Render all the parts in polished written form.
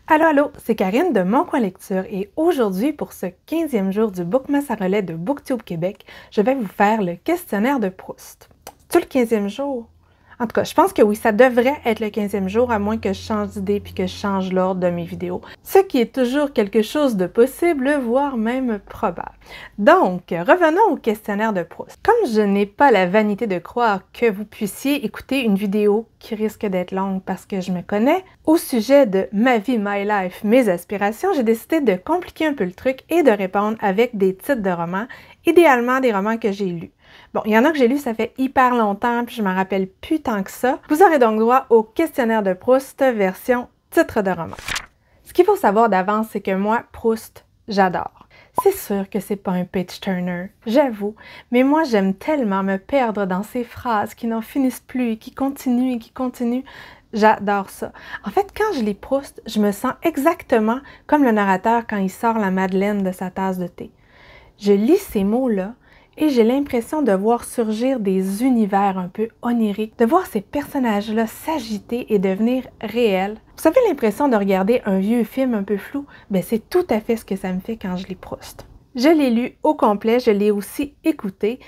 Allô, allô, c'est Karine de Mon Coin Lecture et aujourd'hui, pour ce 15e jour du Bookmas à relais de Booktube Québec, je vais vous faire le questionnaire de Proust. C'est-tu le 15e jour? En tout cas, je pense que oui, ça devrait être le 15e jour, à moins que je change d'idée puis que je change l'ordre de mes vidéos. Ce qui est toujours quelque chose de possible, voire même probable. Donc, revenons au questionnaire de Proust. Comme je n'ai pas la vanité de croire que vous puissiez écouter une vidéo qui risque d'être longue parce que je me connais, au sujet de ma vie, my life, mes aspirations, j'ai décidé de compliquer un peu le truc et de répondre avec des titres de romans, idéalement des romans que j'ai lus. Bon, il y en a que j'ai lu, ça fait hyper longtemps, puis je m'en rappelle plus tant que ça. Vous aurez donc droit au questionnaire de Proust version titre de roman. Ce qu'il faut savoir d'avance, c'est que moi, Proust, j'adore. C'est sûr que c'est pas un page-turner, j'avoue, mais moi j'aime tellement me perdre dans ces phrases qui n'en finissent plus et qui continuent et qui continuent. J'adore ça. En fait, quand je lis Proust, je me sens exactement comme le narrateur quand il sort la madeleine de sa tasse de thé. Je lis ces mots-là et j'ai l'impression de voir surgir des univers un peu oniriques, de voir ces personnages-là s'agiter et devenir réels. Vous avez l'impression de regarder un vieux film un peu flou? Ben c'est tout à fait ce que ça me fait quand je lis Proust. Je l'ai lu au complet, je l'ai aussi écouté,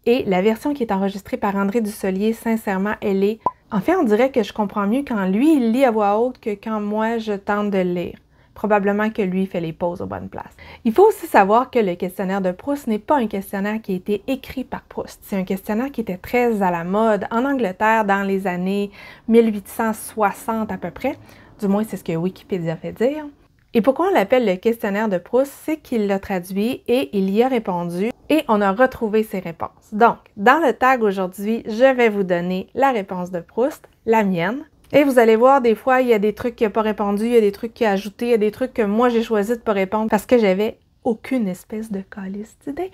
et la version qui est enregistrée par André Dussolier, sincèrement, elle est... En fait, on dirait que je comprends mieux quand lui, il lit à voix haute que quand moi, je tente de le lire. Probablement que lui fait les pauses aux bonnes places. Il faut aussi savoir que le questionnaire de Proust n'est pas un questionnaire qui a été écrit par Proust. C'est un questionnaire qui était très à la mode en Angleterre dans les années 1860 à peu près. Du moins, c'est ce que Wikipédia fait dire. Et pourquoi on l'appelle le questionnaire de Proust, c'est qu'il l'a traduit et il y a répondu et on a retrouvé ses réponses. Donc, dans le tag aujourd'hui, je vais vous donner la réponse de Proust, la mienne. Et vous allez voir, des fois, il y a des trucs qu'il n'a pas répondu, il y a des trucs qu'il a ajoutés, il y a des trucs que moi, j'ai choisi de ne pas répondre parce que j'avais aucune espèce de calice d'idée.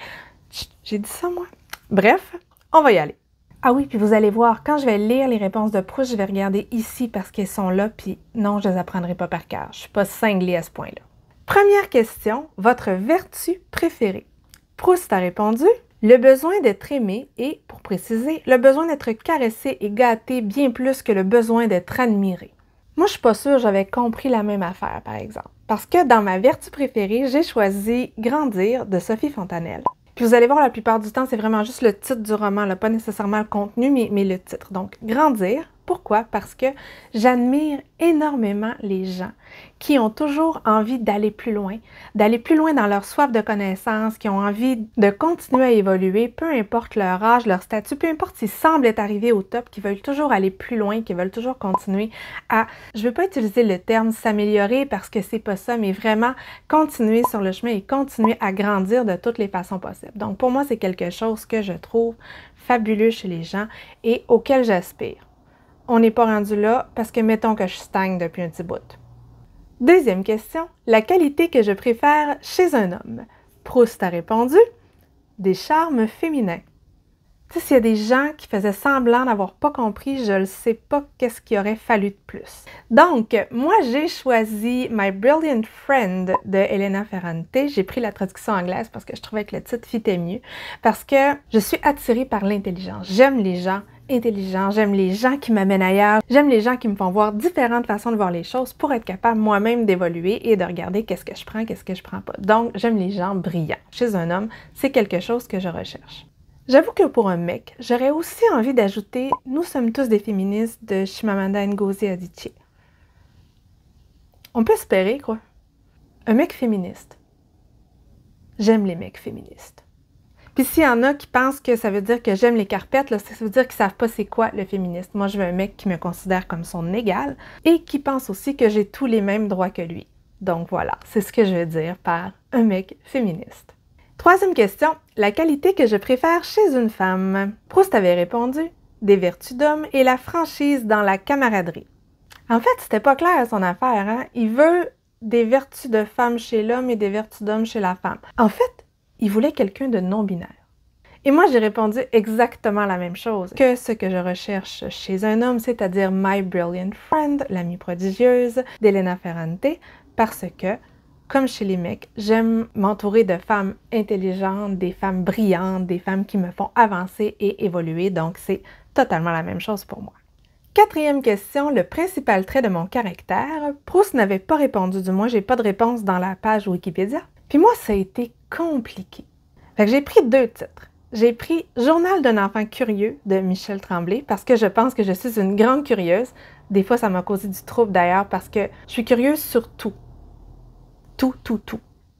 J'ai dit ça, moi. Bref, on va y aller. Ah oui, puis vous allez voir, quand je vais lire les réponses de Proust, je vais regarder ici parce qu'elles sont là, puis non, je ne les apprendrai pas par cœur. Je ne suis pas cinglée à ce point-là. Première question, votre vertu préférée? Proust a répondu « Le besoin d'être aimé et, pour préciser, le besoin d'être caressé et gâté bien plus que le besoin d'être admiré. » Moi, je suis pas sûre que j'avais compris la même affaire, par exemple. Parce que dans ma vertu préférée, j'ai choisi « Grandir » de Sophie Fontanelle. Puis vous allez voir, la plupart du temps, c'est vraiment juste le titre du roman, là, pas nécessairement le contenu, mais le titre. Donc, « Grandir ». Pourquoi? Parce que j'admire énormément les gens qui ont toujours envie d'aller plus loin dans leur soif de connaissance, qui ont envie de continuer à évoluer, peu importe leur âge, leur statut, peu importe s'ils semblent être arrivés au top, qui veulent toujours aller plus loin, qui veulent toujours continuer à, je ne veux pas utiliser le terme s'améliorer parce que c'est pas ça, mais vraiment continuer sur le chemin et continuer à grandir de toutes les façons possibles. Donc pour moi, c'est quelque chose que je trouve fabuleux chez les gens et auquel j'aspire. On n'est pas rendu là parce que mettons que je stagne depuis un petit bout. Deuxième question, la qualité que je préfère chez un homme. Proust a répondu « Des charmes féminins ». Tu sais, s'il y a des gens qui faisaient semblant d'avoir pas compris, je ne sais pas qu'est-ce qu'il aurait fallu de plus. Donc, moi, j'ai choisi My Brilliant Friend de Elena Ferrante. J'ai pris la traduction anglaise parce que je trouvais que le titre fitait mieux. Parce que je suis attirée par l'intelligence. J'aime les gens intelligents, j'aime les gens qui m'amènent ailleurs, j'aime les gens qui me font voir différentes façons de voir les choses pour être capable moi-même d'évoluer et de regarder qu'est-ce que je prends, qu'est-ce que je prends pas. Donc, j'aime les gens brillants. Chez un homme, c'est quelque chose que je recherche. J'avoue que pour un mec, j'aurais aussi envie d'ajouter « Nous sommes tous des féministes » de Chimamanda Ngozi Adichie. On peut espérer, quoi. Un mec féministe. J'aime les mecs féministes. Puis s'il y en a qui pensent que ça veut dire que j'aime les carpettes, là, ça veut dire qu'ils savent pas c'est quoi le féministe. Moi, je veux un mec qui me considère comme son égal et qui pense aussi que j'ai tous les mêmes droits que lui. Donc voilà, c'est ce que je veux dire par un mec féministe. Troisième question, la qualité que je préfère chez une femme. Proust avait répondu « Des vertus d'homme et la franchise dans la camaraderie ». En fait, c'était pas clair son affaire, hein? Il veut des vertus de femme chez l'homme et des vertus d'homme chez la femme. En fait, il voulait quelqu'un de non-binaire. Et moi, j'ai répondu exactement la même chose que ce que je recherche chez un homme, c'est-à-dire « My Brilliant Friend », l'amie prodigieuse d'Elena Ferrante, parce que comme chez les mecs, j'aime m'entourer de femmes intelligentes, des femmes brillantes, des femmes qui me font avancer et évoluer, donc c'est totalement la même chose pour moi. 4e question, le principal trait de mon caractère. Proust n'avait pas répondu, du moins j'ai pas de réponse dans la page Wikipédia. Puis moi, ça a été compliqué. Fait que j'ai pris 2 titres. J'ai pris Journal d'un enfant curieux de Michel Tremblay parce que je pense que je suis une grande curieuse. Des fois, ça m'a causé du trouble d'ailleurs parce que je suis curieuse sur tout. Tout.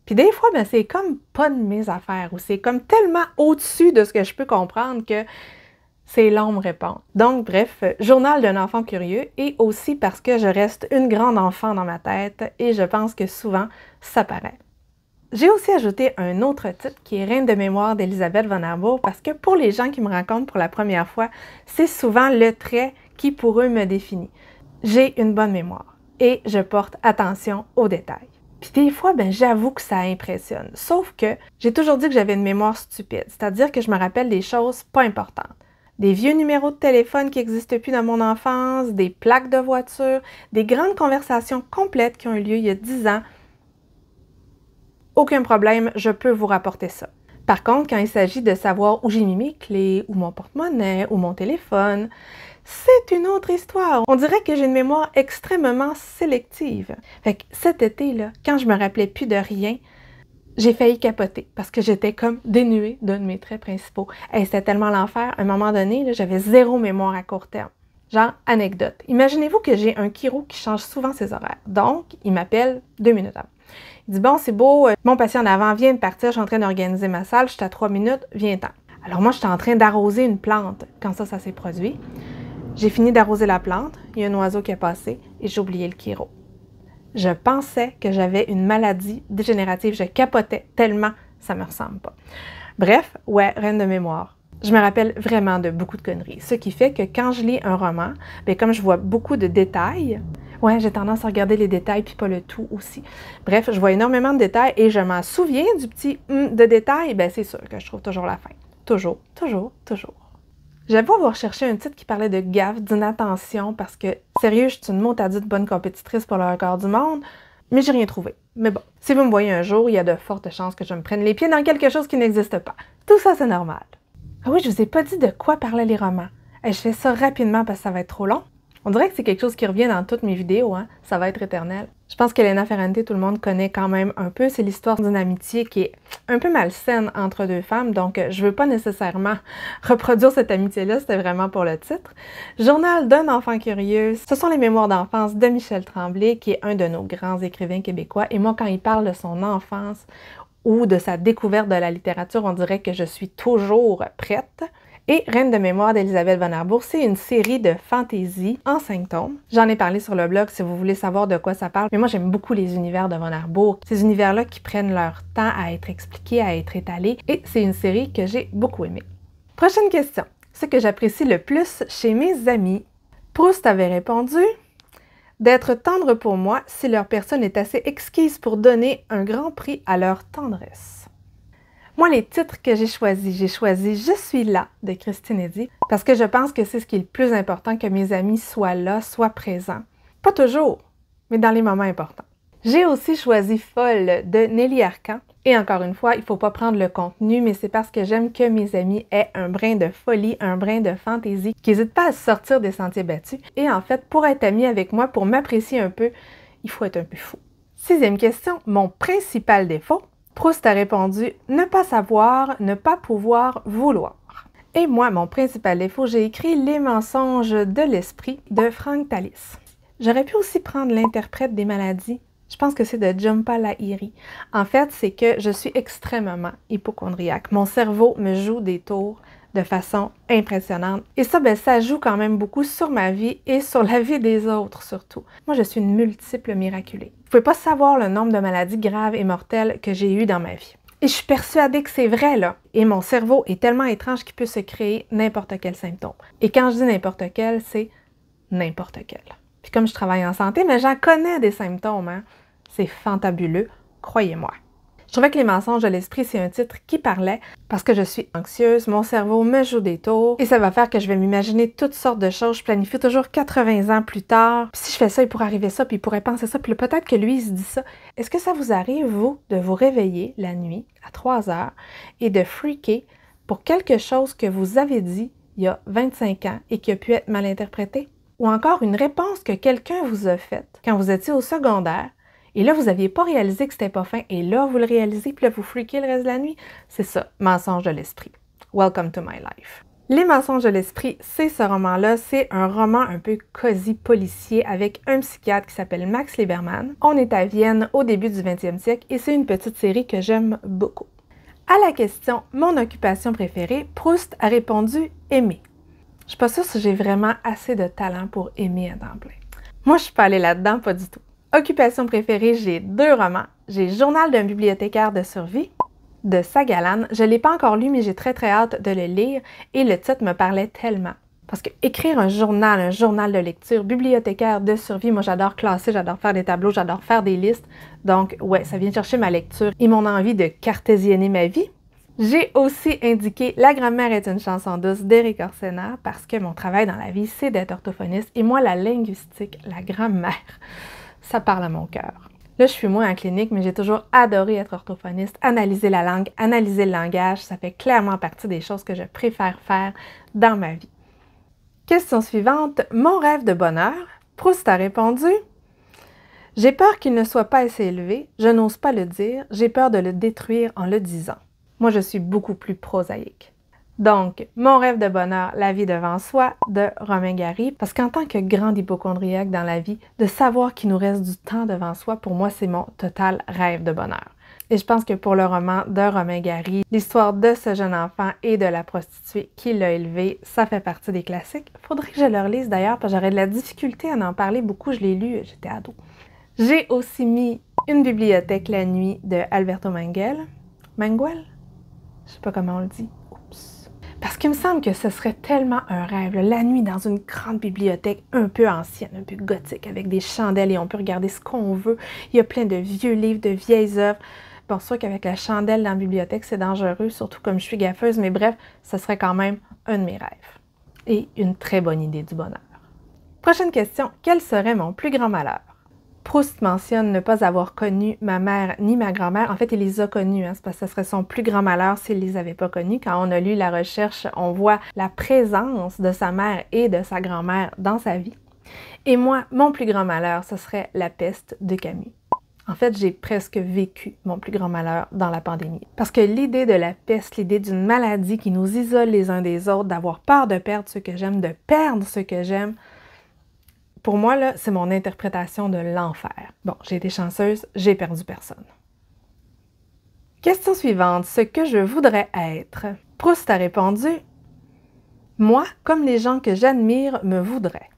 Puis des fois, ben, c'est comme pas de mes affaires ou c'est comme tellement au-dessus de ce que je peux comprendre que c'est long me répondre. Donc, bref, Journal d'un enfant curieux et aussi parce que je reste une grande enfant dans ma tête et je pense que souvent, ça paraît. J'ai aussi ajouté un autre titre qui est Reine de mémoire d'Élisabeth von Arbour parce que pour les gens qui me rencontrent pour la première fois, c'est souvent le trait qui pour eux me définit. J'ai une bonne mémoire et je porte attention aux détails. Puis des fois, ben, j'avoue que ça impressionne. Sauf que j'ai toujours dit que j'avais une mémoire stupide, c'est-à-dire que je me rappelle des choses pas importantes. Des vieux numéros de téléphone qui n'existent plus dans mon enfance, des plaques de voiture, des grandes conversations complètes qui ont eu lieu il y a 10 ans. Aucun problème, je peux vous rapporter ça. Par contre, quand il s'agit de savoir où j'ai mis mes clés, ou mon porte-monnaie, ou mon téléphone, c'est une autre histoire. On dirait que j'ai une mémoire extrêmement sélective. Fait que cet été-là, quand je me rappelais plus de rien, j'ai failli capoter parce que j'étais comme dénuée d'un de mes traits principaux. Et c'était tellement l'enfer. À un moment donné, j'avais 0 mémoire à court terme. Genre, anecdote. Imaginez-vous que j'ai un chiro qui change souvent ses horaires. Donc, il m'appelle 2 minutes avant. Il dit « Bon, c'est beau, mon patient en avant vient de partir, je suis en train d'organiser ma salle, je suis à 3 minutes, viens-t'en. » Alors moi, j'étais en train d'arroser une plante quand ça s'est produit. J'ai fini d'arroser la plante, il y a un oiseau qui est passé et j'ai oublié le chiro. Je pensais que j'avais une maladie dégénérative, je capotais tellement ça me ressemble pas. Bref, ouais, reine de mémoire. Je me rappelle vraiment de beaucoup de conneries, ce qui fait que quand je lis un roman, bien, comme je vois beaucoup de détails, ouais, j'ai tendance à regarder les détails puis pas le tout aussi. Bref, je vois énormément de détails et je m'en souviens du petit de détails, bien c'est sûr que je trouve toujours la fin. Toujours. J'avoue avoir cherché un titre qui parlait de gaffe, d'inattention, parce que, sérieux, je suis une motadite bonne compétitrice pour le record du monde, mais j'ai rien trouvé. Mais bon, si vous me voyez un jour, il y a de fortes chances que je me prenne les pieds dans quelque chose qui n'existe pas. Tout ça, c'est normal. Ah oui, je vous ai pas dit de quoi parlaient les romans. Je fais ça rapidement parce que ça va être trop long. On dirait que c'est quelque chose qui revient dans toutes mes vidéos, hein? Ça va être éternel. Je pense qu'Elena Ferrante, tout le monde connaît quand même un peu. C'est l'histoire d'une amitié qui est un peu malsaine entre 2 femmes, donc je veux pas nécessairement reproduire cette amitié-là, c'était vraiment pour le titre. Journal d'un enfant curieux, ce sont les mémoires d'enfance de Michel Tremblay, qui est un de nos grands écrivains québécois. Et moi, quand il parle de son enfance ou de sa découverte de la littérature, on dirait que je suis toujours prête. Et Reine de mémoire d'Élisabeth von Arbour, c'est une série de fantaisie en 5 tomes. J'en ai parlé sur le blog si vous voulez savoir de quoi ça parle, mais moi j'aime beaucoup les univers de von Arbour. Ces univers-là qui prennent leur temps à être expliqués, à être étalés, et c'est une série que j'ai beaucoup aimée. Prochaine question. Ce que j'apprécie le plus chez mes amis. Proust avait répondu « D'être tendre pour moi si leur personne est assez exquise pour donner un grand prix à leur tendresse. » Moi, les titres que j'ai choisi « Je suis là » de Christine Eddy parce que je pense que c'est ce qui est le plus important, que mes amis soient là, soient présents. Pas toujours, mais dans les moments importants. J'ai aussi choisi « Folle » de Nelly Arcan. Et encore une fois, il ne faut pas prendre le contenu, mais c'est parce que j'aime que mes amis aient un brin de folie, un brin de fantaisie, qu'ils n'hésitent pas à sortir des sentiers battus. Et en fait, pour être amis avec moi, pour m'apprécier un peu, il faut être un peu fou. 6e question, mon principal défaut. Proust a répondu « Ne pas savoir, ne pas pouvoir, vouloir ». Et moi, mon principal défaut, j'ai écrit « Les mensonges de l'esprit » de Frank Tallis. J'aurais pu aussi prendre l'interprète des maladies. Je pense que c'est de Jhumpa Lahiri. En fait, c'est que je suis extrêmement hypocondriaque. Mon cerveau me joue des tours de façon impressionnante. Et ça, ben, ça joue quand même beaucoup sur ma vie et sur la vie des autres surtout. Moi, je suis une multiple miraculée. Vous pouvez pas savoir le nombre de maladies graves et mortelles que j'ai eues dans ma vie. Et je suis persuadée que c'est vrai, là. Et mon cerveau est tellement étrange qu'il peut se créer n'importe quel symptôme. Et quand je dis n'importe quel, c'est n'importe quel. Puis comme je travaille en santé, mais j'en connais des symptômes, hein. C'est fantabuleux, croyez-moi. Je trouvais que Les mensonges de l'esprit, c'est un titre qui parlait parce que je suis anxieuse, mon cerveau me joue des tours et ça va faire que je vais m'imaginer toutes sortes de choses. Je planifie toujours 80 ans plus tard. Puis si je fais ça, il pourrait arriver ça, puis il pourrait penser ça, puis peut-être que lui, il se dit ça. Est-ce que ça vous arrive, vous, de vous réveiller la nuit à 3 heures et de freaker pour quelque chose que vous avez dit il y a 25 ans et qui a pu être mal interprété? ou encore une réponse que quelqu'un vous a faite quand vous étiez au secondaire, et là, vous n'aviez pas réalisé que c'était pas fin, et là, vous le réalisez, puis là, vous freakez le reste de la nuit. C'est ça, mensonge de l'esprit. Welcome to my life. Les mensonges de l'esprit, c'est ce roman-là. C'est un roman un peu cosy policier avec un psychiatre qui s'appelle Max Liebermann. On est à Vienne au début du 20e siècle et c'est une petite série que j'aime beaucoup. À la question « Mon occupation préférée », Proust a répondu « Aimer ». Je suis pas sûre si j'ai vraiment assez de talent pour aimer à temps plein. Moi, je suis pas allée là-dedans, pas du tout. Occupation préférée, j'ai 2 romans. J'ai Journal d'un bibliothécaire de survie de Sagalan. Je ne l'ai pas encore lu, mais j'ai très hâte de le lire et le titre me parlait tellement. Parce que écrire un journal de lecture, bibliothécaire de survie, moi j'adore classer, j'adore faire des tableaux, j'adore faire des listes. Donc ouais, ça vient chercher ma lecture et mon envie de cartésienner ma vie. J'ai aussi indiqué La grammaire est une chanson douce d'Éric Orsena parce que mon travail dans la vie, c'est d'être orthophoniste et moi, la linguistique, la grammaire, ça parle à mon cœur. Là, je suis moins en clinique, mais j'ai toujours adoré être orthophoniste, analyser la langue, analyser le langage. Ça fait clairement partie des choses que je préfère faire dans ma vie. Question suivante. Mon rêve de bonheur. Proust a répondu « J'ai peur qu'il ne soit pas assez élevé, je n'ose pas le dire, j'ai peur de le détruire en le disant. » Moi, je suis beaucoup plus prosaïque. Donc, mon rêve de bonheur, la vie devant soi, de Romain Gary. Parce qu'en tant que grande hypochondriaque dans la vie, de savoir qu'il nous reste du temps devant soi, pour moi, c'est mon total rêve de bonheur. Et je pense que pour le roman de Romain Gary, l'histoire de ce jeune enfant et de la prostituée qui l'a élevé, ça fait partie des classiques. Faudrait que je le relise d'ailleurs, parce que j'aurais de la difficulté à en parler beaucoup. Je l'ai lu, j'étais ado. J'ai aussi mis Une bibliothèque la nuit de Alberto Manguel. Manguel? Je sais pas comment on le dit. Parce qu'il me semble que ce serait tellement un rêve, là, la nuit dans une grande bibliothèque un peu ancienne, un peu gothique, avec des chandelles et on peut regarder ce qu'on veut. Il y a plein de vieux livres, de vieilles œuvres. Bon, c'est sûr qu'avec la chandelle dans la bibliothèque, c'est dangereux, surtout comme je suis gaffeuse, mais bref, ce serait quand même un de mes rêves. Et une très bonne idée du bonheur. Prochaine question, quel serait mon plus grand malheur? Proust mentionne ne pas avoir connu ma mère ni ma grand-mère. En fait, il les a connus, c'est parce que ce serait son plus grand malheur s'il ne les avait pas connus. Quand on a lu la recherche, on voit la présence de sa mère et de sa grand-mère dans sa vie. Et moi, mon plus grand malheur, ce serait la peste de Camus. En fait, j'ai presque vécu mon plus grand malheur dans la pandémie. Parce que l'idée de la peste, l'idée d'une maladie qui nous isole les uns des autres, d'avoir peur de perdre ce que j'aime, de perdre ce que j'aime, pour moi, là, c'est mon interprétation de l'enfer. Bon, j'ai été chanceuse, j'ai perdu personne. Question suivante. Ce que je voudrais être. Proust a répondu « Moi, comme les gens que j'admire me voudraient. »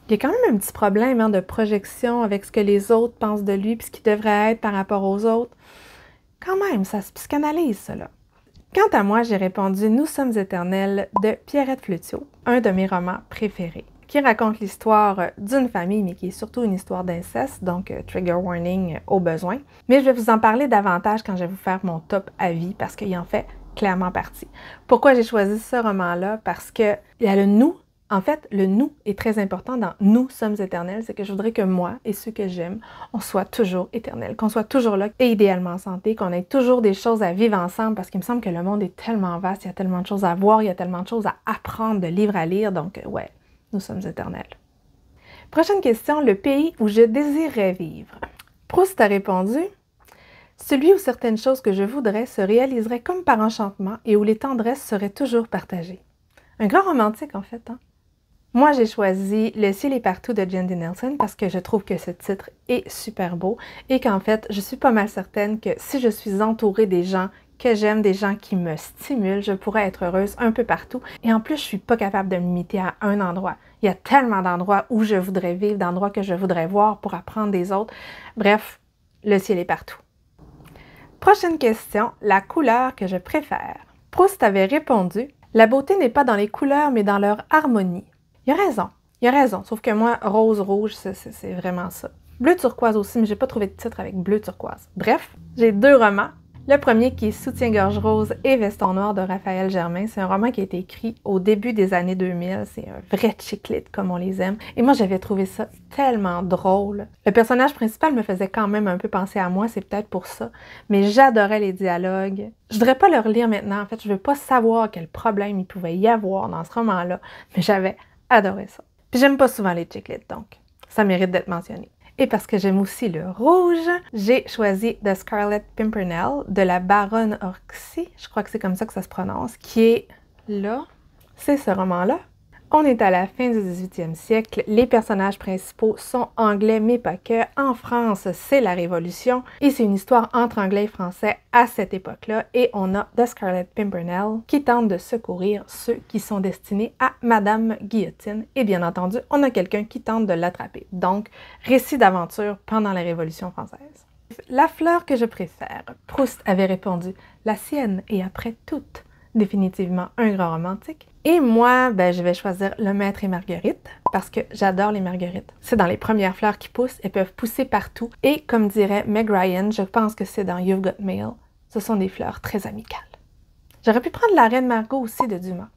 Il y a quand même un petit problème de projection avec ce que les autres pensent de lui puis ce qu'il devrait être par rapport aux autres. Quand même, ça se psychanalyse, cela. Quant à moi, j'ai répondu « Nous sommes éternels » de Pierrette Fleutiaux, un de mes romans préférés, qui raconte l'histoire d'une famille, mais qui est surtout une histoire d'inceste, donc trigger warning au besoin. Mais je vais vous en parler davantage quand je vais vous faire mon top avis, parce qu'il en fait clairement partie. Pourquoi j'ai choisi ce roman-là? Parce qu'il y a le « nous ». En fait, le « nous » est très important dans « Nous sommes éternels », c'est que je voudrais que moi et ceux que j'aime, on soit toujours éternels, qu'on soit toujours là et idéalement en santé, qu'on ait toujours des choses à vivre ensemble, parce qu'il me semble que le monde est tellement vaste, il y a tellement de choses à voir, il y a tellement de choses à apprendre, de livres à lire, donc ouais. Nous sommes éternels. Prochaine question, le pays où je désirerais vivre. Proust a répondu « Celui où certaines choses que je voudrais se réaliseraient comme par enchantement et où les tendresses seraient toujours partagées. » Un grand romantique en fait, hein? Moi, j'ai choisi Le ciel est partout de Jandy Nelson parce que je trouve que ce titre est super beau et qu'en fait, je suis pas mal certaine que si je suis entourée des gens que j'aime, des gens qui me stimulent, je pourrais être heureuse un peu partout. Et en plus, je suis pas capable de me limiter à un endroit. Il y a tellement d'endroits où je voudrais vivre, d'endroits que je voudrais voir pour apprendre des autres. Bref, le ciel est partout. Prochaine question, la couleur que je préfère. Proust avait répondu « La beauté n'est pas dans les couleurs, mais dans leur harmonie. » Il a raison, sauf que moi, rose-rouge, c'est vraiment ça. Bleu turquoise aussi, mais j'ai pas trouvé de titre avec bleu turquoise. Bref, j'ai 2 romans. Le premier qui est Soutien-gorge rose et Veston noir de Raphaël Germain. C'est un roman qui a été écrit au début des années 2000. C'est un vrai chick-lit comme on les aime. Et moi, j'avais trouvé ça tellement drôle. Le personnage principal me faisait quand même un peu penser à moi, c'est peut-être pour ça. Mais j'adorais les dialogues. Je voudrais pas le relire maintenant. En fait, je veux pas savoir quel problème il pouvait y avoir dans ce roman-là. Mais j'avais adoré ça. Puis j'aime pas souvent les chiclets, donc ça mérite d'être mentionné. Et parce que j'aime aussi le rouge, j'ai choisi The Scarlet Pimpernel de la Baronne Orczy, je crois que c'est comme ça que ça se prononce, qui est là. C'est ce roman-là. On est à la fin du 18e siècle, les personnages principaux sont anglais, mais pas que. En France, c'est la Révolution, et c'est une histoire entre anglais et français à cette époque-là, et on a The Scarlet Pimpernel qui tente de secourir ceux qui sont destinés à Madame Guillotine, et bien entendu, on a quelqu'un qui tente de l'attraper. Donc, récit d'aventure pendant la Révolution française. La fleur que je préfère, Proust avait répondu « La sienne est après toute définitivement un grand romantique ». Et moi, je vais choisir Le Maître et Marguerite parce que j'adore les marguerites. C'est dans les premières fleurs qui poussent, elles peuvent pousser partout. Et comme dirait Meg Ryan, je pense que c'est dans You've Got Mail, ce sont des fleurs très amicales. J'aurais pu prendre La Reine Margot aussi de Dumas.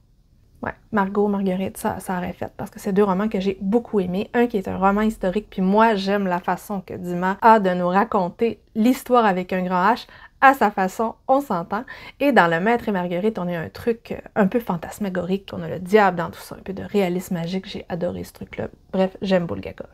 Ouais, Margot, Marguerite, ça aurait fait parce que c'est deux romans que j'ai beaucoup aimés. Un qui est un roman historique, puis moi j'aime la façon que Dumas a de nous raconter l'histoire avec un grand H à sa façon, on s'entend. Et dans Le Maître et Marguerite, on a un truc un peu fantasmagorique, on a le diable dans tout ça, un peu de réalisme magique, j'ai adoré ce truc-là. Bref, j'aime Bulgakov.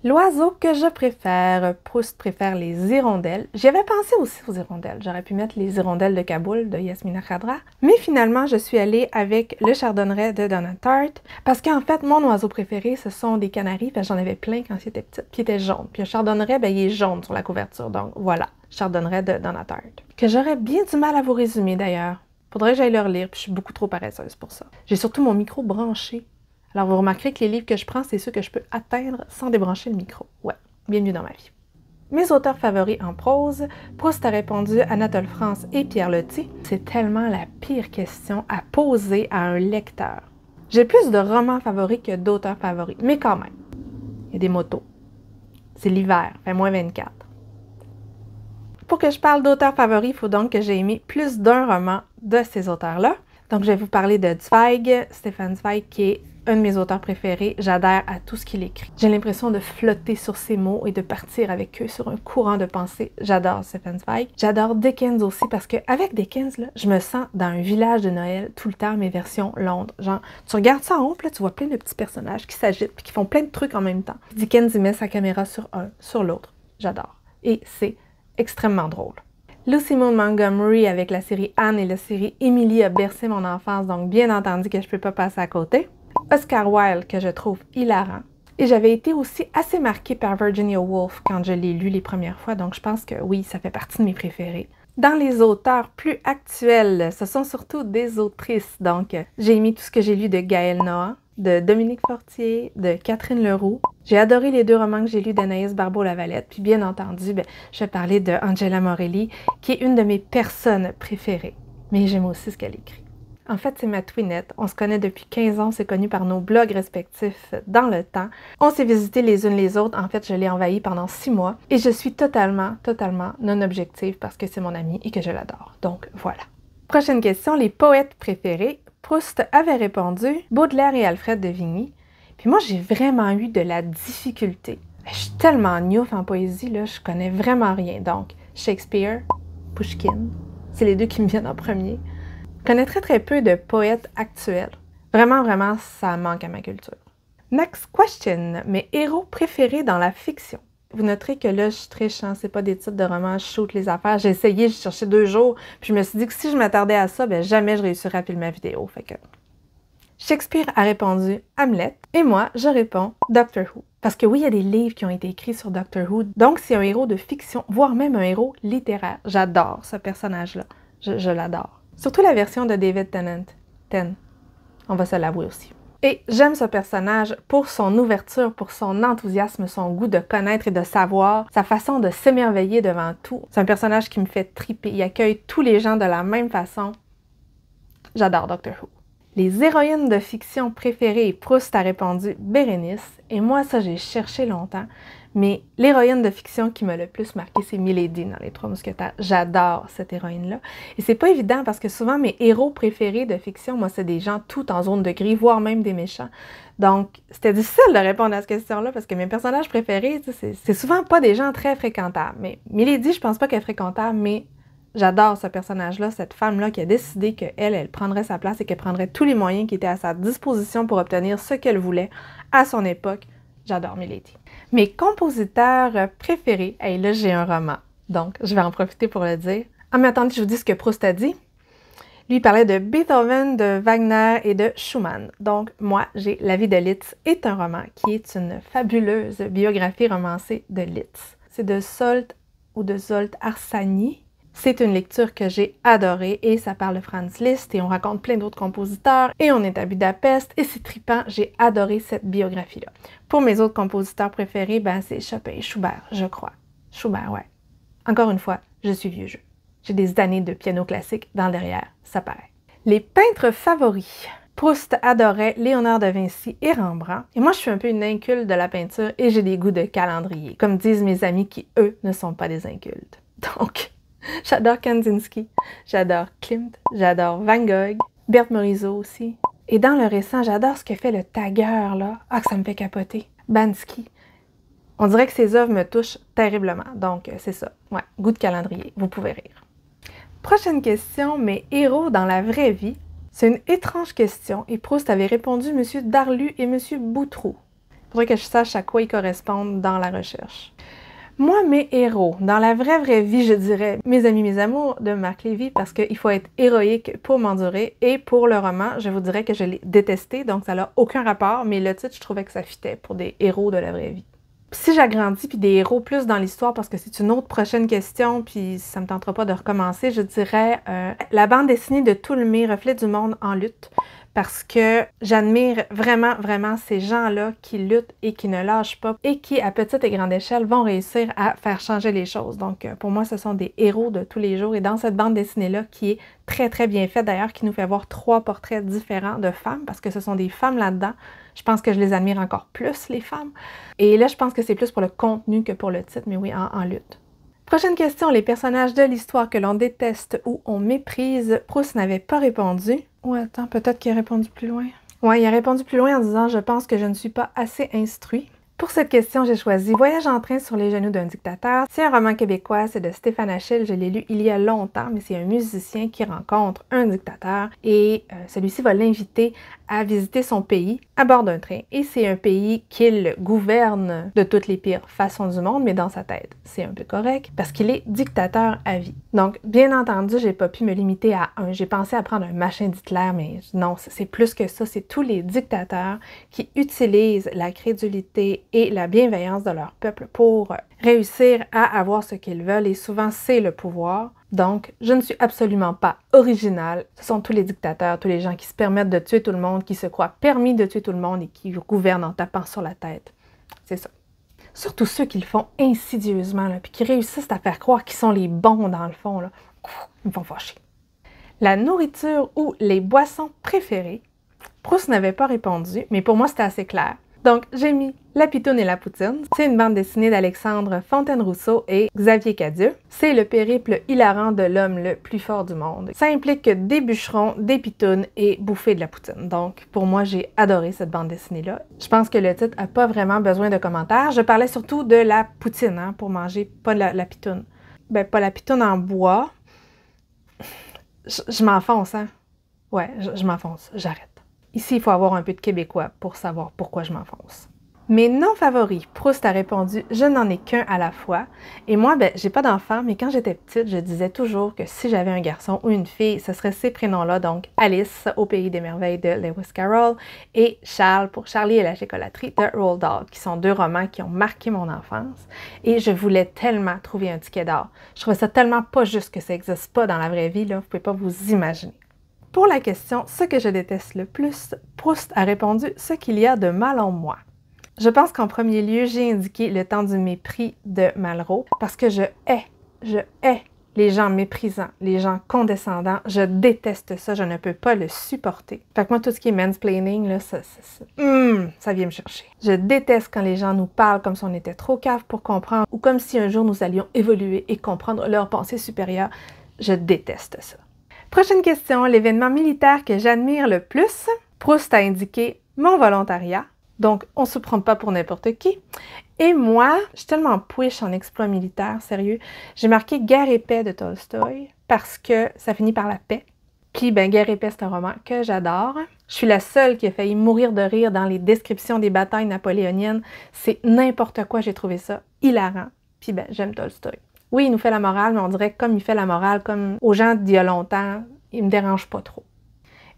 L'oiseau que je préfère, Proust préfère les hirondelles. J'y avais pensé aussi aux hirondelles. J'aurais pu mettre les hirondelles de Kaboul de Yasmina Khadra. Mais finalement, je suis allée avec le chardonneret de Donna Tartt. Parce qu'en fait, mon oiseau préféré, ce sont des canaris. J'en avais plein quand j'étais petite. Puis ils étaient jaunes. Puis le chardonneret, il est jaune sur la couverture. Donc voilà, chardonneret de Donna Tartt. Que j'aurais bien du mal à vous résumer d'ailleurs. Faudrait que j'aille le relire, puis je suis beaucoup trop paresseuse pour ça. J'ai surtout mon micro branché. Alors, vous remarquerez que les livres que je prends, c'est ceux que je peux atteindre sans débrancher le micro. Ouais, bienvenue dans ma vie. Mes auteurs favoris en prose, Proust a répondu Anatole France et Pierre Loti. C'est tellement la pire question à poser à un lecteur. J'ai plus de romans favoris que d'auteurs favoris, mais quand même, il y a des motos. C'est l'hiver, fait moins 24. Pour que je parle d'auteurs favoris, il faut donc que j'ai aimé plus d'un roman de ces auteurs-là. Donc, je vais vous parler de Zweig, Stefan Zweig, qui est un de mes auteurs préférés. J'adhère à tout ce qu'il écrit. J'ai l'impression de flotter sur ses mots et de partir avec eux sur un courant de pensée. J'adore Stefan Zweig. J'adore Dickens aussi parce qu'avec Dickens, là, je me sens dans un village de Noël tout le temps, mes versions Londres. Genre, tu regardes ça en haut, là, tu vois plein de petits personnages qui s'agitent puis qui font plein de trucs en même temps. Dickens, il met sa caméra sur un, sur l'autre. J'adore. Et c'est extrêmement drôle. Lucy Maud Montgomery avec la série Anne et la série Emily a bercé mon enfance, donc bien entendu que je peux pas passer à côté. Oscar Wilde, que je trouve hilarant. Et j'avais été aussi assez marquée par Virginia Woolf quand je l'ai lu les premières fois, donc je pense que oui, ça fait partie de mes préférés. Dans les auteurs plus actuels, ce sont surtout des autrices, donc j'ai aimé tout ce que j'ai lu de Gaëlle Noah, de Dominique Fortier, de Catherine Leroux. J'ai adoré les deux romans que j'ai lus d'Anaïs Barbeau-Lavalette, puis bien entendu, je vais parler de Angela Morelli, qui est une de mes personnes préférées. Mais j'aime aussi ce qu'elle écrit. En fait, c'est ma twinette. On se connaît depuis 15 ans, on s'est connus par nos blogs respectifs dans le temps. On s'est visités les unes les autres. En fait, je l'ai envahie pendant 6 mois. Et je suis totalement non objective parce que c'est mon amie et que je l'adore. Donc, voilà. Prochaine question, les poètes préférés. Proust avait répondu Baudelaire et Alfred de Vigny. Puis moi, j'ai vraiment eu de la difficulté. Je suis tellement gnouf en poésie, là, je connais vraiment rien. Donc, Shakespeare, Pushkin, c'est les deux qui me viennent en premier. Je connais très peu de poètes actuels. Vraiment, ça manque à ma culture. Next question. Mes héros préférés dans la fiction. Vous noterez que là, je triche, hein? C'est pas des titres de romans, je shoot les affaires. J'ai essayé, j'ai cherché 2 jours, puis je me suis dit que si je m'attardais à ça, jamais je réussirais à filmer ma vidéo. Fait que... Shakespeare a répondu Hamlet, et moi, je réponds Doctor Who. Parce que oui, il y a des livres qui ont été écrits sur Doctor Who, donc c'est un héros de fiction, voire même un héros littéraire. J'adore ce personnage-là. Je l'adore. Surtout la version de David Tennant. On va se l'avouer aussi. Et j'aime ce personnage pour son ouverture, pour son enthousiasme, son goût de connaître et de savoir, sa façon de s'émerveiller devant tout. C'est un personnage qui me fait triper. Il accueille tous les gens de la même façon. J'adore Doctor Who. Les héroïnes de fiction préférées, Proust a répondu Bérénice. Et moi, ça, j'ai cherché longtemps. Mais l'héroïne de fiction qui m'a le plus marqué, c'est Milady dans Les Trois Mousquetaires. J'adore cette héroïne-là. Et c'est pas évident parce que souvent, mes héros préférés de fiction, moi, c'est des gens tout en zone de gris, voire même des méchants. Donc, c'était difficile de répondre à cette question-là parce que mes personnages préférés, c'est souvent pas des gens très fréquentables. Mais Milady, je pense pas qu'elle est fréquentable, mais J'adore ce personnage-là, cette femme-là qui a décidé qu'elle, elle prendrait sa place et qu'elle prendrait tous les moyens qui étaient à sa disposition pour obtenir ce qu'elle voulait à son époque. J'adore Milady. Mes compositeurs préférés, et là j'ai un roman, donc je vais en profiter pour le dire. Ah mais attendez, je vous dis ce que Proust a dit. Lui, il parlait de Beethoven, de Wagner et de Schumann. Donc, moi, j'ai La vie de Liszt est un roman qui est une fabuleuse biographie romancée de Liszt. C'est de Zsolt ou de Zsolt Arsani. C'est une lecture que j'ai adorée et ça parle de Franz Liszt et on raconte plein d'autres compositeurs et on est à Budapest et c'est trippant. J'ai adoré cette biographie-là. Pour mes autres compositeurs préférés, ben c'est Chopin et Schubert, je crois. Schubert, ouais. Encore une fois, je suis vieux jeu. J'ai des années de piano classique dans le derrière, ça paraît. Les peintres favoris. Proust adorait Léonard de Vinci et Rembrandt. Et moi, je suis un peu une inculte de la peinture et j'ai des goûts de calendrier, comme disent mes amis qui, eux, ne sont pas des incultes. Donc, j'adore Kandinsky, j'adore Klimt, j'adore Van Gogh, Berthe Morisot aussi. Et dans le récent, j'adore ce que fait le tagueur, là. Ah, que ça me fait capoter. Banksy. On dirait que ces œuvres me touchent terriblement. Donc, c'est ça. Ouais, goût de calendrier. Vous pouvez rire. Prochaine question, mes héros dans la vraie vie. C'est une étrange question et Proust avait répondu M. Darlu et M. Boutroux. Il faudrait que je sache à quoi ils correspondent dans la recherche. Moi, mes héros, dans la vraie vie, je dirais Mes amis, mes amours de Marc Lévy parce qu'il faut être héroïque pour m'endurer et pour le roman, je vous dirais que je l'ai détesté, donc ça n'a aucun rapport, mais le titre, je trouvais que ça fitait pour des héros de la vraie vie. Si j'agrandis, puis des héros plus dans l'histoire, parce que c'est une autre prochaine question, puis ça me tentera pas de recommencer, je dirais la bande dessinée de Toulmé, Reflet du monde en lutte, parce que j'admire vraiment ces gens-là qui luttent et qui ne lâchent pas, et qui, à petite et grande échelle, vont réussir à faire changer les choses. Donc, pour moi, ce sont des héros de tous les jours, et dans cette bande dessinée-là, qui est très bien faite, d'ailleurs, qui nous fait voir 3 portraits différents de femmes, parce que ce sont des femmes là-dedans. Je pense que je les admire encore plus, les femmes. Et là, je pense que c'est plus pour le contenu que pour le titre, mais oui, en lutte. Prochaine question, les personnages de l'histoire que l'on déteste ou on méprise. Proust n'avait pas répondu. Ou attends, peut-être qu'il a répondu plus loin. Ouais, il a répondu plus loin en disant « Je pense que je ne suis pas assez instruit ». Pour cette question, j'ai choisi Voyage en train sur les genoux d'un dictateur. C'est un roman québécois, c'est de Stéphane Achille, je l'ai lu il y a longtemps, mais c'est un musicien qui rencontre un dictateur et celui-ci va l'inviter à visiter son pays à bord d'un train. Et c'est un pays qu'il gouverne de toutes les pires façons du monde, mais dans sa tête, c'est un peu correct parce qu'il est dictateur à vie. Donc, bien entendu, j'ai pas pu me limiter à un. J'ai pensé à prendre un machin d'Hitler, mais non, c'est plus que ça. C'est tous les dictateurs qui utilisent la crédulité et la bienveillance de leur peuple pour réussir à avoir ce qu'ils veulent et souvent c'est le pouvoir. Donc, je ne suis absolument pas originale. Ce sont tous les dictateurs, tous les gens qui se permettent de tuer tout le monde, qui se croient permis de tuer tout le monde et qui gouvernent en tapant sur la tête. C'est ça. Surtout ceux qui le font insidieusement, là, puis qui réussissent à faire croire qu'ils sont les bons dans le fond. Là. Ils me font fâcher. La nourriture ou les boissons préférées. Proust n'avait pas répondu, mais pour moi c'était assez clair. Donc, j'ai mis La Pitoune et la Poutine. C'est une bande dessinée d'Alexandre Fontaine-Rousseau et Xavier Cadieux. C'est le périple hilarant de l'homme le plus fort du monde. Ça implique des bûcherons, des pitounes et bouffer de la poutine. Donc, pour moi, j'ai adoré cette bande dessinée-là. Je pense que le titre n'a pas vraiment besoin de commentaires. Je parlais surtout de la poutine, hein, pour manger, pas la pitoune. Ben, pas la pitoune en bois. Je m'enfonce, hein? Ouais, je m'enfonce. J'arrête. Ici, il faut avoir un peu de québécois pour savoir pourquoi je m'enfonce. Mes noms favoris, Proust a répondu « Je n'en ai qu'un à la fois ». Et moi, ben, j'ai pas d'enfant, mais quand j'étais petite, je disais toujours que si j'avais un garçon ou une fille, ce serait ces prénoms-là, donc Alice, au pays des merveilles de Lewis Carroll, et Charles, pour Charlie et la chocolaterie de Roald Dahl, qui sont 2 romans qui ont marqué mon enfance. Et je voulais tellement trouver un ticket d'or. Je trouvais ça tellement pas juste que ça n'existe pas dans la vraie vie, là, vous pouvez pas vous imaginer. Pour la question « Ce que je déteste le plus », Proust a répondu « Ce qu'il y a de mal en moi ». Je pense qu'en premier lieu, j'ai indiqué Le temps du mépris de Malraux parce que je hais les gens méprisants, les gens condescendants. Je déteste ça, je ne peux pas le supporter. Fait que moi, tout ce qui est mansplaining, là, ça vient me chercher. Je déteste quand les gens nous parlent comme si on était trop cave pour comprendre ou comme si un jour nous allions évoluer et comprendre leur pensée supérieure. Je déteste ça. Prochaine question, l'événement militaire que j'admire le plus. Proust a indiqué mon volontariat. Donc, on se prend pas pour n'importe qui. Et moi, je suis tellement push en exploit militaire, sérieux. J'ai marqué Guerre et paix de Tolstoï parce que ça finit par la paix. Puis, ben, Guerre et paix, c'est un roman que j'adore. Je suis la seule qui a failli mourir de rire dans les descriptions des batailles napoléoniennes. C'est n'importe quoi, j'ai trouvé ça hilarant. Puis, ben, j'aime Tolstoï. Oui, il nous fait la morale, mais on dirait que comme il fait la morale, comme aux gens d'il y a longtemps, il me dérange pas trop.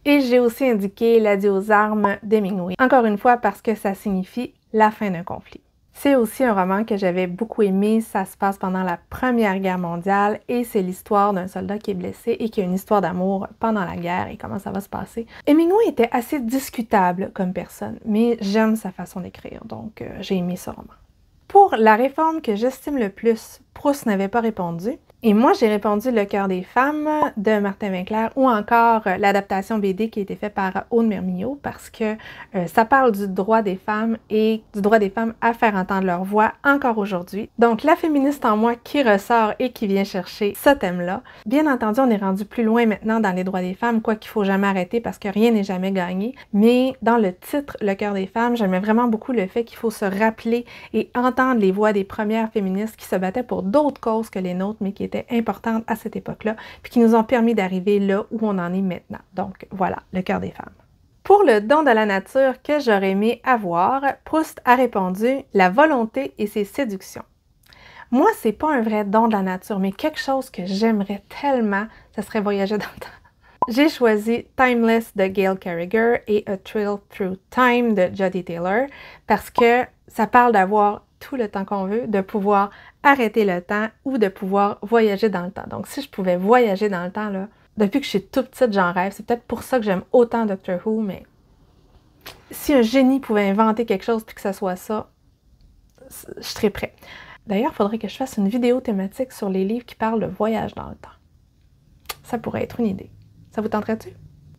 Et j'ai aussi indiqué l'adieu aux armes d'Hemingway. Encore une fois, parce que ça signifie la fin d'un conflit. C'est aussi un roman que j'avais beaucoup aimé, ça se passe pendant la Première Guerre mondiale et c'est l'histoire d'un soldat qui est blessé et qui a une histoire d'amour pendant la guerre et comment ça va se passer. Hemingway était assez discutable comme personne, mais j'aime sa façon d'écrire, donc j'ai aimé ce roman. Pour la réforme que j'estime le plus, Proust n'avait pas répondu. Et moi, j'ai répondu Le cœur des femmes de Martin Winkler ou encore l'adaptation BD qui a été faite par Aude Mermillod parce que ça parle du droit des femmes et du droit des femmes à faire entendre leur voix encore aujourd'hui. Donc, la féministe en moi qui ressort et qui vient chercher ce thème-là. Bien entendu, on est rendu plus loin maintenant dans les droits des femmes, quoi qu'il faut jamais arrêter parce que rien n'est jamais gagné. Mais dans le titre Le cœur des femmes, j'aimais vraiment beaucoup le fait qu'il faut se rappeler et entendre les voix des premières féministes qui se battaient pour d'autres causes que les nôtres, mais qui étaient importantes à cette époque-là, puis qui nous ont permis d'arriver là où on en est maintenant. Donc voilà, le cœur des femmes. Pour le don de la nature que j'aurais aimé avoir, Proust a répondu « La volonté et ses séductions ». Moi, c'est pas un vrai don de la nature, mais quelque chose que j'aimerais tellement, ça serait voyager dans le temps. J'ai choisi Timeless de Gail Carriger et A Thrill Through Time de Jodi Taylor parce que ça parle d'avoir tout le temps qu'on veut, de pouvoir arrêter le temps ou de pouvoir voyager dans le temps. Donc, si je pouvais voyager dans le temps, là, depuis que je suis toute petite, j'en rêve. C'est peut-être pour ça que j'aime autant Doctor Who, mais si un génie pouvait inventer quelque chose puis que ça soit ça, je serais prêt. D'ailleurs, il faudrait que je fasse une vidéo thématique sur les livres qui parlent de voyage dans le temps. Ça pourrait être une idée. Ça vous tenterait-tu?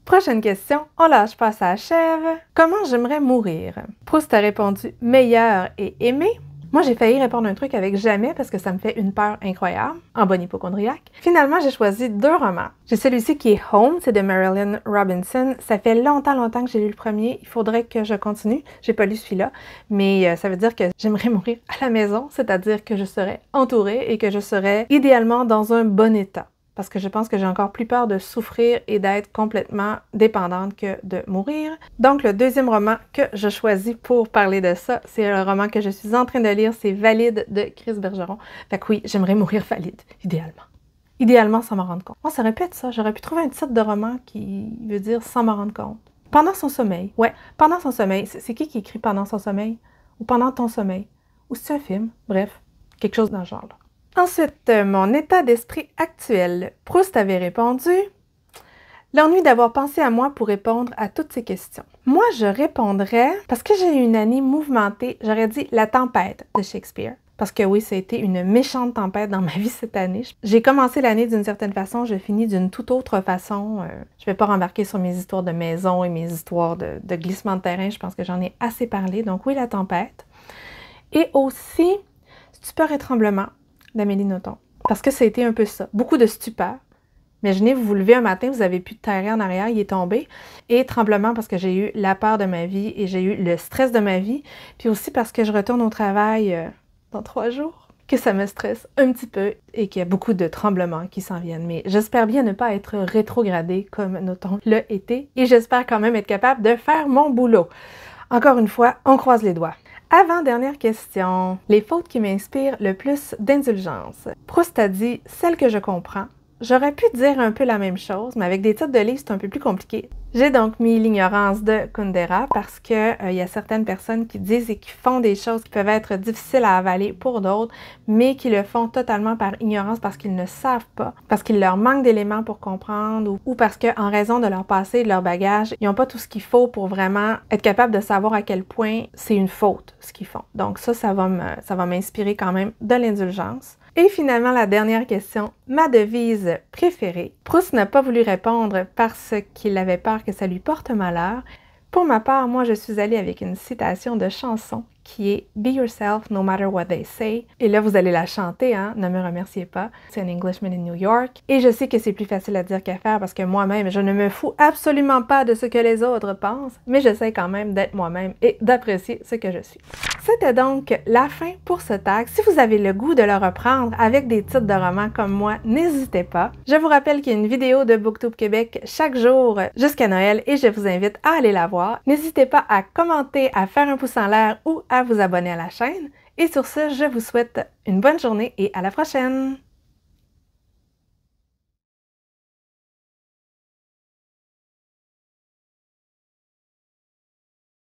Prochaine question, on lâche pas, ça achève. Comment j'aimerais mourir? Proust a répondu meilleur et aimé. Moi, j'ai failli répondre un truc avec jamais parce que ça me fait une peur incroyable, en bonne hypocondriaque. Finalement, j'ai choisi 2 romans. J'ai celui-ci qui est Home, c'est de Marilynne Robinson. Ça fait longtemps que j'ai lu le premier. Il faudrait que je continue. J'ai pas lu celui-là, mais ça veut dire que j'aimerais mourir à la maison, c'est-à-dire que je serais entourée et que je serais idéalement dans un bon état. Parce que je pense que j'ai encore plus peur de souffrir et d'être complètement dépendante que de mourir. Donc, le deuxième roman que je choisis pour parler de ça, c'est le roman que je suis en train de lire, c'est Valide de Chris Bergeron. Fait que oui, j'aimerais mourir valide, idéalement. Idéalement, sans m'en rendre compte. Moi, ça aurait pu être ça. J'aurais pu trouver un titre de roman qui veut dire « sans m'en rendre compte ». Pendant son sommeil. Ouais, pendant son sommeil. C'est qui écrit « pendant son sommeil » ou « pendant ton sommeil » ou c'est un film. Bref, quelque chose dans le genre là. Ensuite, mon état d'esprit actuel. Proust avait répondu « L'ennui d'avoir pensé à moi pour répondre à toutes ces questions. » Moi, je répondrais, parce que j'ai eu une année mouvementée, j'aurais dit « La tempête » de Shakespeare. Parce que oui, ça a été une méchante tempête dans ma vie cette année. J'ai commencé l'année d'une certaine façon, je finis d'une toute autre façon. Je vais pas rembarquer sur mes histoires de maison et mes histoires de glissement de terrain. Je pense que j'en ai assez parlé. Donc oui, la tempête. Et aussi, stupeur et tremblement d'Amélie Nothomb. Parce que ça a été un peu ça. Beaucoup de stupeur. Imaginez, vous vous levez un matin, vous avez plus de terrain en arrière, il est tombé. Et tremblement parce que j'ai eu la peur de ma vie et j'ai eu le stress de ma vie. Puis aussi parce que je retourne au travail dans 3 jours. Que ça me stresse un petit peu et qu'il y a beaucoup de tremblements qui s'en viennent. Mais j'espère bien ne pas être rétrogradée comme Nothomb l'a été. Et j'espère quand même être capable de faire mon boulot. Encore une fois, on croise les doigts. Avant-dernière question. Les fautes qui m'inspirent le plus d'indulgence. Proust a dit « celle que je comprends ». J'aurais pu dire un peu la même chose, mais avec des titres de livres, c'est un peu plus compliqué. J'ai donc mis l'ignorance de Kundera parce que y a certaines personnes qui disent et qui font des choses qui peuvent être difficiles à avaler pour d'autres, mais qui le font totalement par ignorance parce qu'ils ne savent pas, parce qu'il leur manque d'éléments pour comprendre ou parce qu'en raison de leur passé et de leur bagage, ils n'ont pas tout ce qu'il faut pour vraiment être capable de savoir à quel point c'est une faute ce qu'ils font. Donc ça va m'inspirer quand même de l'indulgence. Et finalement, la dernière question, ma devise préférée. Proust n'a pas voulu répondre parce qu'il avait peur que ça lui porte malheur. Pour ma part, moi, je suis allée avec une citation de chanson qui est Be Yourself No Matter What They Say. Et là, vous allez la chanter, hein? Ne me remerciez pas. C'est un Englishman in New York. Et je sais que c'est plus facile à dire qu'à faire parce que moi-même, je ne me fous absolument pas de ce que les autres pensent, mais j'essaie quand même d'être moi-même et d'apprécier ce que je suis. C'était donc la fin pour ce tag. Si vous avez le goût de le reprendre avec des titres de romans comme moi, n'hésitez pas. Je vous rappelle qu'il y a une vidéo de BookTube Québec chaque jour jusqu'à Noël et je vous invite à aller la voir. N'hésitez pas à commenter, à faire un pouce en l'air ou à vous abonner à la chaîne. Et sur ce, je vous souhaite une bonne journée et à la prochaine!